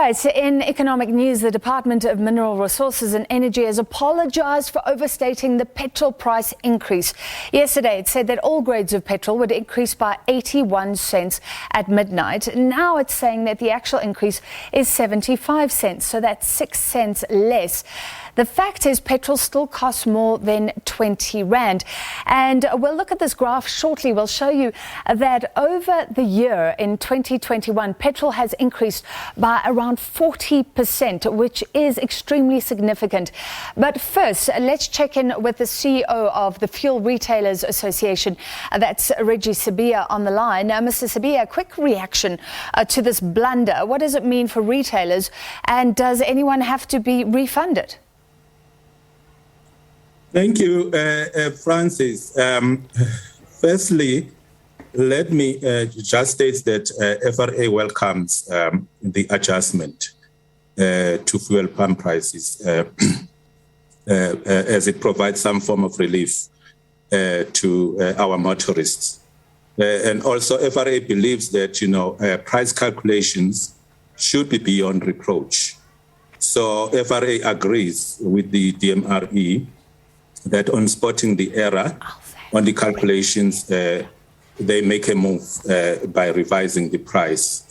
Right, in economic news, the Department of Mineral Resources and Energy has apologised for overstating the petrol price increase. Yesterday, it said that all grades of petrol would increase by 81 cents at midnight. Now it's saying that the actual increase is 75 cents, so that's 6 cents less. The fact is petrol still costs more than 20 Rand. And we'll look at this graph shortly. We'll show you that over the year in 2021, petrol has increased by around 40%, which is extremely significant. But first, let's check in with the CEO of the Fuel Retailers Association. That's Reggie Sibiya on the line. Mr. Sibiya, quick reaction to this blunder. What does it mean for retailers, and does anyone have to be refunded? Thank you, Francis. Firstly, let me just state that FRA welcomes the adjustment to fuel pump prices as it provides some form of relief to our motorists. And also FRA believes that, price calculations should be beyond reproach. So FRA agrees with the DMRE that on spotting the error on the calculations, they make a move by revising the price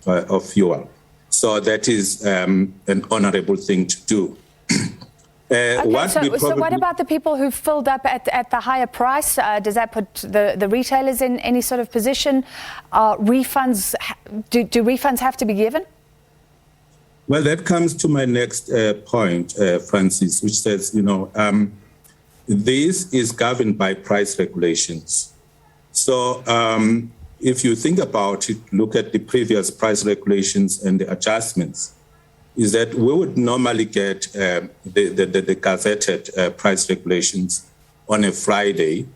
of fuel. So that is an honorable thing to do. So what about the people who filled up at the higher price? Does that put the retailers in any sort of position? Refunds, do refunds have to be given? Well, that comes to my next point, Francis, which says, this is governed by price regulations. So if you think about it, look at the previous price regulations and the adjustments, is that we would normally get the gazetted price regulations on a Friday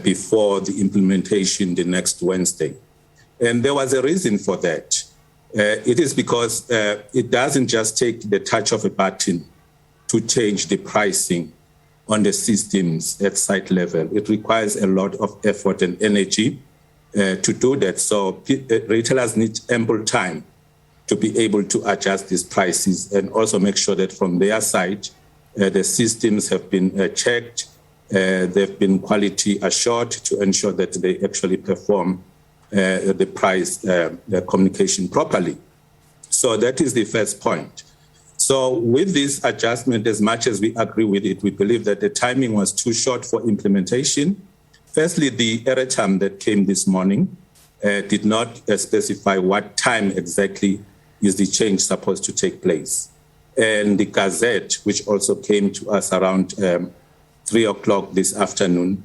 before the implementation the next Wednesday. And there was a reason for that. It is because it doesn't just take the touch of a button to change the pricing on the systems at site level. It requires a lot of effort and energy to do that. So retailers need ample time to be able to adjust these prices and also make sure that from their side, the systems have been checked, they've been quality assured to ensure that they actually perform the price communication properly. So that is the first point. So with this adjustment, as much as we agree with it, we believe that the timing was too short for implementation. Firstly, the erratum that came this morning did not specify what time exactly is the change supposed to take place. And the Gazette, which also came to us around 3 o'clock this afternoon,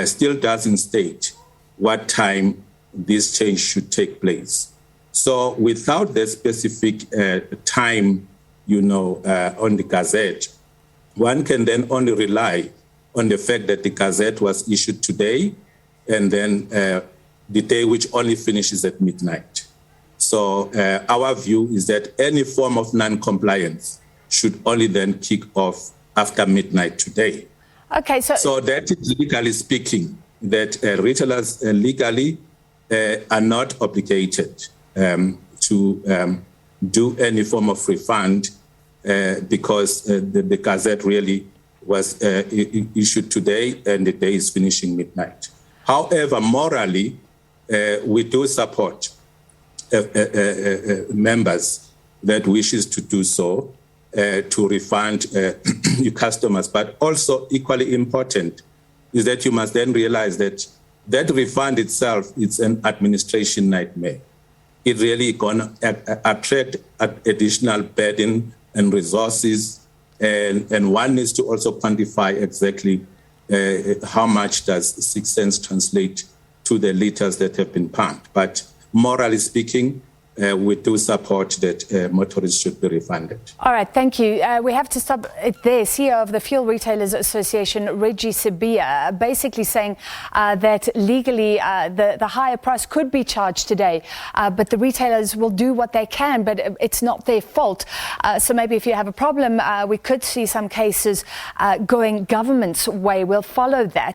still doesn't state what time this change should take place. So without the specific time on the Gazette, one can then only rely on the fact that the Gazette was issued today and then the day which only finishes at midnight. So our view is that any form of non-compliance should only then kick off after midnight today. Okay, so that is legally speaking, that retailers legally are not obligated to do any form of refund because the Gazette really was issued today and the day is finishing midnight. However, morally, we do support members that wishes to do so to refund your customers. But also equally important is that you must then realize that that refund itself is an administration nightmare. It really going to attract additional burden and resources, and one needs to also quantify exactly how much does 6 cents translate to the liters that have been pumped. But morally speaking, we do support that motorists should be refunded. All right, thank you. We have to stop it there. CEO of the Fuel Retailers Association, Reggie Sibiya, basically saying that legally the higher price could be charged today, but the retailers will do what they can, but it's not their fault. So maybe if you have a problem, we could see some cases going government's way. We'll follow that.